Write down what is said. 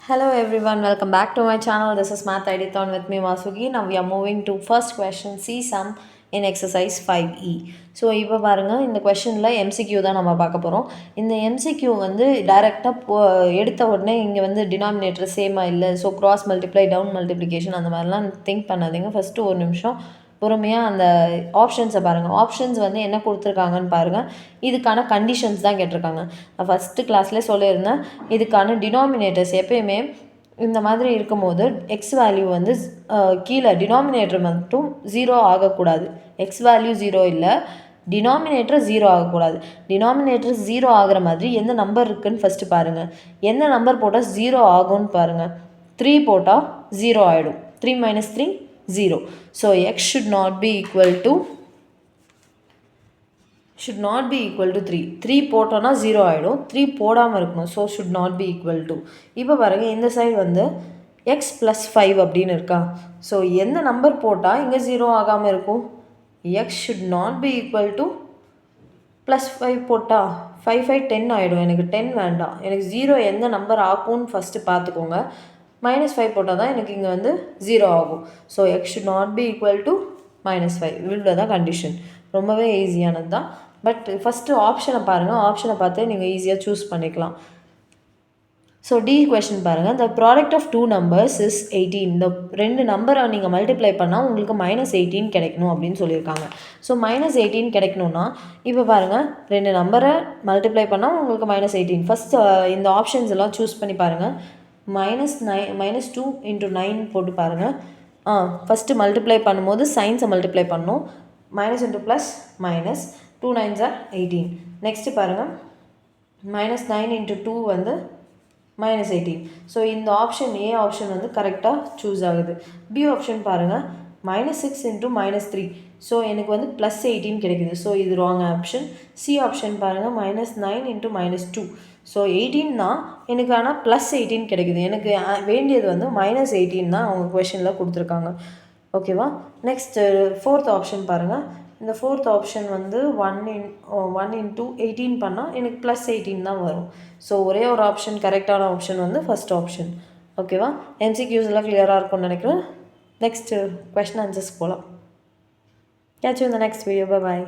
Hello everyone, welcome back to my channel. This is Math Edithon with me Vasugi. Now we are moving to first question, see sum in exercise 5E. So இப்போ பாருங்கள், இந்த கொஷனில் MCQ தான் நம்ம பார்க்க போகிறோம். இந்த MCQ வந்து டைரெக்டாக எடுத்த உடனே இங்கே வந்து டினாமினேட்டர் சேமாக இல்லை, so cross multiply down multiplication அந்த மாதிரிலாம் திங்க் பண்ணாதீங்க. ஃபஸ்ட்டு ஒரு நிமிஷம் பொறுமையாக அந்த ஆப்ஷன்ஸை பாருங்கள். ஆப்ஷன்ஸ் வந்து என்ன கொடுத்துருக்காங்கன்னு பாருங்கள். இதுக்கான கண்டிஷன்ஸ் தான் கேட்டிருக்காங்க. நான் ஃபஸ்ட்டு கிளாஸ்லேயே சொல்லியிருந்தேன், இதுக்கான டினாமினேட்டர்ஸ் எப்பயுமே இந்த மாதிரி இருக்கும்போது எக்ஸ் வேல்யூ வந்து கீழே டினாமினேட்டர் மட்டும் 0 ஆகக்கூடாது. எக்ஸ் வேல்யூ 0 இல்லை, டினாமினேட்டர் 0 ஆகக்கூடாது. டினாமினேட்டர் 0 ஆகிற மாதிரி எந்த நம்பர் இருக்குதுன்னு ஃபஸ்ட்டு பாருங்கள். எந்த நம்பர் போட்டால் 0 ஆகும்னு பாருங்கள். 3 போட்டால் 0 ஆகிடும். 3 - 3 0. So x should not be equal to 3. 3 போட்டோன்னா 0 ஆகிடும். 3 போடாமல் இருக்கணும். So should not be equal to. இப்போ பாருங்கள், இந்த சைடு வந்து x + 5 அப்படின்னு இருக்கா. ஸோ எந்த நம்பர் போட்டால் இங்கே 0 ஆகாமல் இருக்கும்? x should not be equal to +5 போட்டால் 5 5 10 ஆகிடும். எனக்கு 10 வேண்டாம். எனக்கு 0 எந்த நம்பர் ஆகும்னு ஃபஸ்ட்டு பார்த்துக்கோங்க. -5 போட்டால் தான் எனக்கு இங்கே வந்து 0 ஆகும். So X should not be equal to -5. இவ்வளோ தான் கண்டிஷன். ரொம்பவே ஈஸியானது தான். பட் ஃபஸ்ட்டு ஆப்ஷனை பாருங்கள். ஆப்ஷனை பார்த்து நீங்கள் ஈஸியாக சூஸ் பண்ணிக்கலாம். ஸோ டி கொஷின் பாருங்கள். The product of 2 numbers is 18. இந்த 2 நம்பரை நீங்கள் மல்டிப்ளை பண்ணால் உங்களுக்கு -18 கிடைக்கணும் அப்படின்னு சொல்லியிருக்காங்க. ஸோ -18 கிடைக்கணும்னா இப்போ பாருங்கள், 2 நம்பரை மல்டிப்ளை பண்ணால் உங்களுக்கு -18. ஃபஸ்ட்டு இந்த ஆப்ஷன்ஸ் எல்லாம் சூஸ் பண்ணி பாருங்கள். -2 × 9 போட்டு பாருங்கள். ஃபஸ்ட்டு மல்டிப்ளை பண்ணும்போது சைன்ஸை மல்டிப்ளை பண்ணணும். -, +, -2 9s are 18. நெக்ஸ்ட்டு பாருங்கள், -9 × 2 வந்து -18. ஸோ இந்த ஆப்ஷன் ஏ ஆப்ஷன் வந்து கரெக்டாக சூஸ் ஆகுது. பி ஆப்ஷன் பாருங்கள், -6 × -3. ஸோ எனக்கு வந்து +18 கிடைக்குது. ஸோ இது ராங் ஆப்ஷன். சி ஆப்ஷன் பாருங்கள், -9 × -2. ஸோ 18 தான் எனக்கு, ஆனால் +18 கிடைக்குது. எனக்கு வேண்டியது வந்து -18 தான் அவங்க கொஷனில் கொடுத்துருக்காங்க. ஓகேவா? நெக்ஸ்ட்டு ஃபோர்த் ஆப்ஷன் பாருங்கள். இந்த ஃபோர்த் ஆப்ஷன் வந்து 1 × 18 பண்ணால் எனக்கு +18 தான் வரும். ஸோ ஒரே ஒரு ஆப்ஷன் கரெக்டான ஆப்ஷன் வந்து ஃபஸ்ட் ஆப்ஷன். ஓகேவா? எம்சிக்யூஸ் எல்லாம் கிளியராக இருக்கும்னு நினைக்கிறேன். நெக்ஸ்ட்டு கொஷின் ஆன்சர்ஸ் போகலாம். Catch you in the next video. Bye bye.